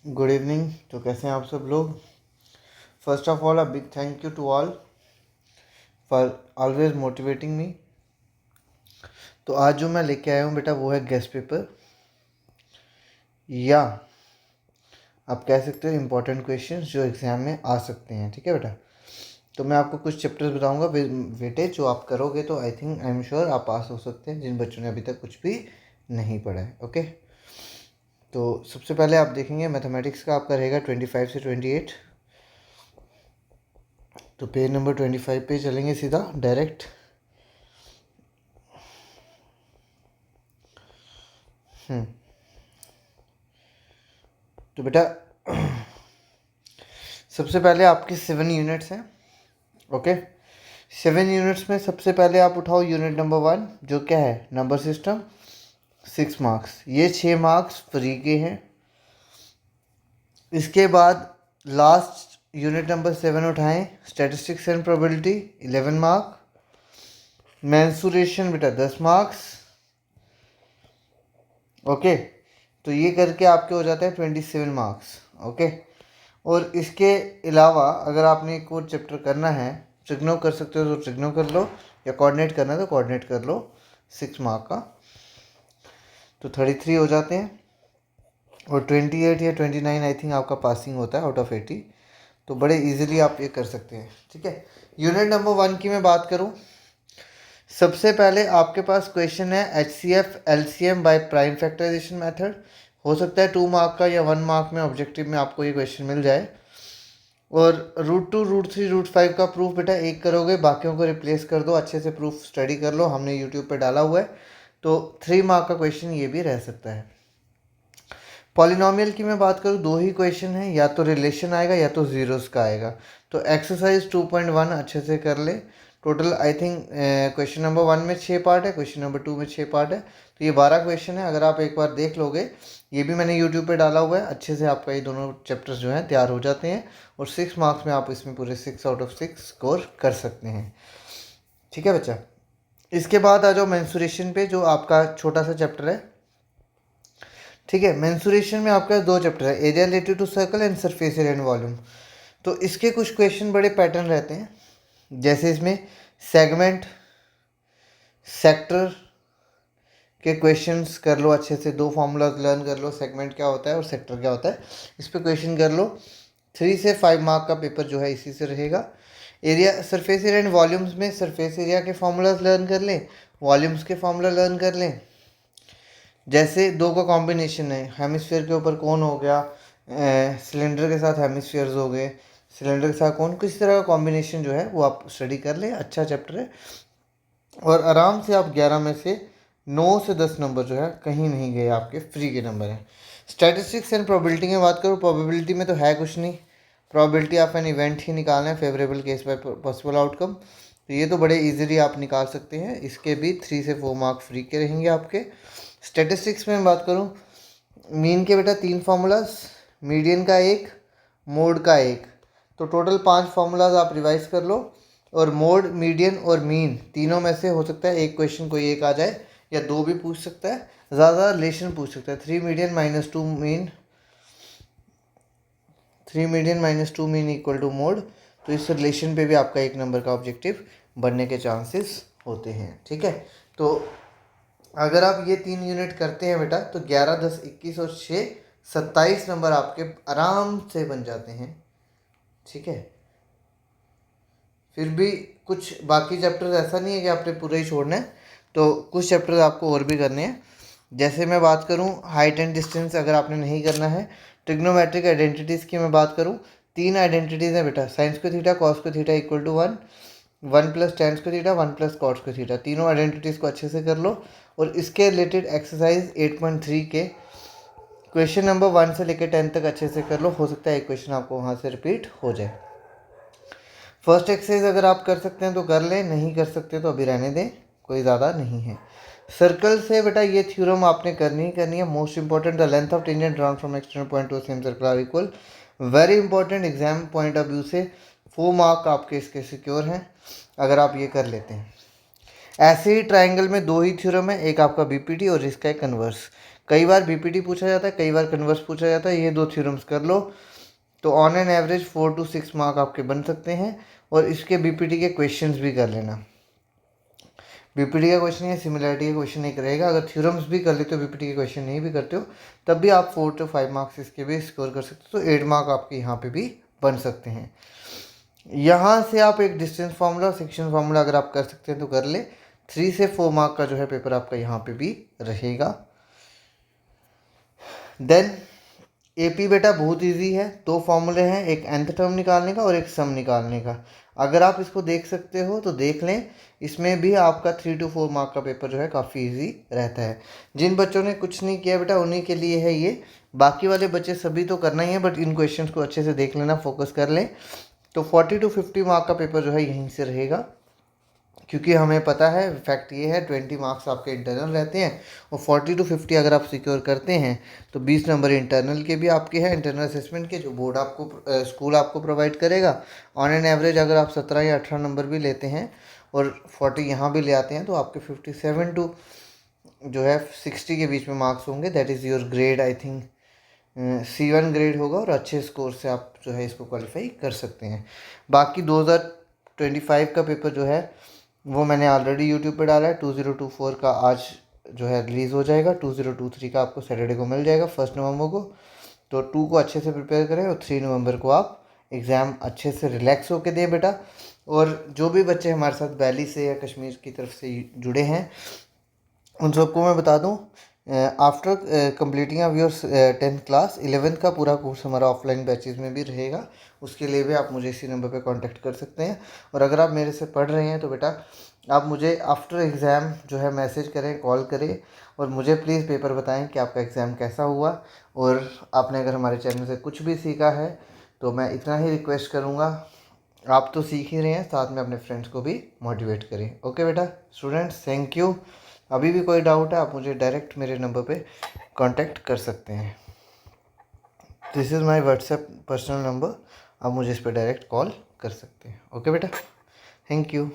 Good evening. तो कैसे हैं आप सब लोग। First of all a big thank you to all for always motivating me. तो आज जो मैं लेके आया हूँ बेटा वो है गेस्ट पेपर, या आप कह सकते हो इम्पोर्टेंट क्वेश्चंस जो एग्ज़ाम में आ सकते हैं। ठीक है बेटा। तो मैं आपको कुछ चैप्टर्स बताऊंगा बेटे, जो आप करोगे तो I think I am sure आप पास हो सकते हैं, जिन बच्चों ने अभी तक कुछ भी नहीं पढ़ा है। ओके। तो सबसे पहले आप देखेंगे मैथमेटिक्स का आपका रहेगा 25 से 28। तो पेज नंबर 25 पे चलेंगे सीधा डायरेक्ट। तो बेटा सबसे पहले आपके 7 यूनिट्स हैं। ओके। 7 यूनिट्स में सबसे पहले आप उठाओ यूनिट नंबर 1, जो क्या है नंबर सिस्टम, 6 मार्क्स। ये 6 मार्क्स फ्री के हैं। इसके बाद लास्ट यूनिट नंबर 7 उठाएं, statistics and probability, 11 mark. Mensuration बेटा 10 मार्क्स। ओके। तो ये करके आपके हो जाते हैं 27 मार्क्स। ओके। और इसके अलावा अगर आपने एक और चैप्टर करना है, ट्रिग्नो कर सकते हो तो ट्रिग्नो कर लो, या कोऑर्डिनेट करना है तो कोऑर्डिनेट कर लो 6 मार्क का। तो 33 हो जाते हैं। और 28 या 29 आई थिंक आपका पासिंग होता है आउट ऑफ 80। तो बड़े इजीली आप ये कर सकते हैं। ठीक है। यूनिट नंबर 1 की मैं बात करूं, सबसे पहले आपके पास क्वेश्चन है HCF LCM by prime factorization method. हो सकता है 2 मार्क का या 1 मार्क में ऑब्जेक्टिव में आपको ये क्वेश्चन मिल जाए। और √2 √3 √5 का प्रूफ बेटा एक करोगे, बाकियों को रिप्लेस कर दो, अच्छे से प्रूफ स्टडी कर लो, हमने यूट्यूब पे डाला हुआ है। तो 3 मार्क का क्वेश्चन ये भी रह सकता है। पॉलिनोमियल की मैं बात करूँ, 2 ही क्वेश्चन है, या तो रिलेशन आएगा या तो जीरोस का आएगा। तो एक्सरसाइज 2.1 अच्छे से कर ले। Total I think question number 1 में 6 पार्ट है, क्वेश्चन नंबर 2 में 6 पार्ट है, तो ये 12 क्वेश्चन है। अगर आप एक बार देख लोगे, ये भी मैंने यूट्यूब पे डाला हुआ है, अच्छे से आपका ये दोनों चैप्टर्स जो हैं तैयार हो जाते हैं। और 6 मार्क्स में आप इसमें पूरे 6 आउट ऑफ 6 स्कोर कर सकते हैं। ठीक है बच्चा। इसके बाद आ जाओ मेंसुरेशन पे, जो आपका छोटा सा चैप्टर है। ठीक है। मेंसुरेशन में आपका 2 चैप्टर है, area related to circle and surface area and volume. तो इसके कुछ क्वेश्चन बड़े पैटर्न रहते हैं, जैसे इसमें सेगमेंट, सेक्टर के क्वेश्चंस कर लो अच्छे से, 2 फार्मूलाज लर्न कर लो, सेगमेंट क्या होता है और सेक्टर क्या होता है, इस पर क्वेश्चन कर लो। 3 से 5 मार्क का पेपर जो है इसी से रहेगा। Area surface area and volumes में सरफेस एरिया के फार्मूलाज लर्न कर लें, वॉल्यूम्स के फार्मूला लर्न कर लें। जैसे 2 का कॉम्बिनेशन है, हेमिस्फीयर के ऊपर कौन हो गया, सिलेंडर के साथ हेमिस्फीयर्स हो गए, सिलेंडर के साथ कौन, किस तरह का कॉम्बिनेशन जो है वो आप स्टडी कर लें। अच्छा चैप्टर है, और आराम से आप 11 में से 9 से 10 नंबर जो है कहीं नहीं गए, आपके फ्री के नंबर हैं। स्टैटिस्टिक्स एंड प्रोबेबिलिटी की बात करूँ, प्रोबेबिलिटी में तो है कुछ नहीं, प्रोबेबिलिटी ऑफ एन इवेंट ही निकालना है, favourable case by possible outcome. तो ये तो बड़े इजीली आप निकाल सकते हैं, इसके भी 3 से 4 मार्क फ्री के रहेंगे आपके। स्टैटिस्टिक्स में बात करूँ, मीन के बेटा 3 फार्मूलाज, मीडियन का 1, मोड का 1। तो टोटल 5 फार्मूलाज आप रिवाइज कर लो। और मोड, मीडियन और मीन तीनों में से हो सकता है एक क्वेश्चन कोई एक आ जाए, या 2 भी पूछ सकता है, ज़्यादा रिलेशन पूछ सकता है। 3 median minus 2 mean, 3 median minus 2 mean equal to mode. तो इस रिलेशन पे भी आपका 1 नंबर का ऑब्जेक्टिव बनने के चांसेस होते हैं। ठीक है। तो अगर आप ये 3 यूनिट करते हैं बेटा, तो 11 10 21 और 6 27 नंबर आपके आराम से बन जाते हैं। ठीक है। फिर भी कुछ बाकी चैप्टर्स ऐसा नहीं है कि आपने पूरे ही छोड़ना है, तो कुछ चैप्टर्स आपको और भी करने हैं। जैसे मैं बात करूं हाइट एंड डिस्टेंस, अगर आपने नहीं करना है। ट्रिग्नोमेट्रिक आइडेंटिटीज़ की मैं बात करूं, 3 आइडेंटिटीज़ हैं बेटा, साइंस को थीटा, कॉस को theta equal to 1, 1 plus tan को थीटा, 1 प्लस कॉस को थीटा। तीनों आइडेंटिटीज़ को अच्छे से कर लो। और इसके रिलेटेड एक्सरसाइज 8.3 के क्वेश्चन नंबर 1 से लेकर 10 तक अच्छे से कर लो। हो सकता है एक क्वेश्चन आपको वहाँ से रिपीट हो जाए। फर्स्ट एक्सरसाइज अगर आप कर सकते हैं तो कर लें, नहीं कर सकते तो अभी रहने दें, कोई ज़्यादा नहीं है। सर्कल से बेटा ये थ्योरम आपने करनी ही करनी है। Most important, the length of tangent drawn from external point to same circle are equal. Very important, exam point of view से 4 मार्क आपके इसके सिक्योर हैं अगर आप ये कर लेते हैं। ऐसे ही ट्राइंगल में 2 ही थ्योरम है, एक आपका बीपीटी और इसका एक कन्वर्स। कई बार बीपीटी पूछा जाता है, कई बार कन्वर्स पूछा जाता है। ये 2 थ्योरम्स कर लो तो on an average 4 to 6 mark आपके बन सकते हैं। और इसके बीपीटी के क्वेश्चंस भी कर लेना। बीपीटी का क्वेश्चन या सिमिलरिटी का क्वेश्चन एक रहेगा। अगर थ्योरम्स भी कर लेते हो, बीपीटी के क्वेश्चन नहीं भी करते हो, तब भी आप 4 to 5 मार्क्स इसके भी स्कोर कर सकते हो। तो 8 मार्क आपके यहाँ पे भी बन सकते हैं। यहाँ से आप एक डिस्टेंस फार्मूला, सेक्शन फार्मूला अगर आप कर सकते हैं तो कर ले। 3 से 4 मार्क का जो है पेपर आपका यहाँ पे भी रहेगा। देन एपी बेटा बहुत इजी है। 2 फॉर्मूले हैं, एक nth टर्म निकालने का और एक सम निकालने का। अगर आप इसको देख सकते हो तो देख लें। इसमें भी आपका 3 to 4 मार्क का पेपर जो है काफ़ी इजी रहता है। जिन बच्चों ने कुछ नहीं किया बेटा उन्हीं के लिए है ये। बाकी वाले बच्चे सभी तो करना ही है, बट इन क्वेश्चंस को अच्छे से देख लेना, फोकस कर लें। तो 40 to 50 मार्क का पेपर जो है यहीं से रहेगा, क्योंकि हमें पता है फैक्ट ये है 20 मार्क्स आपके इंटरनल रहते हैं और 40 to 50 अगर आप सिक्योर करते हैं तो 20 नंबर इंटरनल के भी आपके हैं, इंटरनल असेसमेंट के जो बोर्ड आपको स्कूल आपको प्रोवाइड करेगा। ऑन एन एवरेज अगर आप 17 या 18 नंबर भी लेते हैं और 40 यहाँ भी ले आते हैं तो आपके 57 to जो है 60 के बीच में मार्क्स होंगे। That is your grade. I think C1 grade होगा और अच्छे स्कोर से आप जो है इसको क्वालिफाई कर सकते हैं। बाकी 2025 का पेपर जो है वो मैंने ऑलरेडी यूट्यूब पे डाला है। 2024 का आज जो है रिलीज़ हो जाएगा। 2023 का आपको सैटरडे को मिल जाएगा 1 नवंबर को। तो 2 को अच्छे से प्रिपेयर करें और 3 नवंबर को आप एग्ज़ाम अच्छे से रिलैक्स होकर दें बेटा। और जो भी बच्चे हमारे साथ वैली से या कश्मीर की तरफ से जुड़े हैं उन सबको मैं बता दूं, after completing of your 10th class 11th का पूरा कोर्स हमारा ऑफलाइन बैचेज में भी रहेगा। उसके लिए भी आप मुझे इसी नंबर पे कांटेक्ट कर सकते हैं। और अगर आप मेरे से पढ़ रहे हैं तो बेटा आप मुझे आफ्टर एग्ज़ाम जो है मैसेज करें, कॉल करें और मुझे प्लीज़ पेपर बताएं कि आपका एग्ज़ाम कैसा हुआ। और आपने अगर हमारे चैनल से कुछ भी सीखा है तो मैं इतना ही रिक्वेस्ट करूँगा, आप तो सीख ही रहे हैं, साथ में अपने फ्रेंड्स को भी मोटिवेट करें। ओके बेटा स्टूडेंट्स, थैंक यू। अभी भी कोई डाउट है आप मुझे डायरेक्ट मेरे नंबर पे कांटेक्ट कर सकते हैं। This is my WhatsApp personal number, आप मुझे इस पर डायरेक्ट कॉल कर सकते हैं। ओके बेटा, थैंक यू।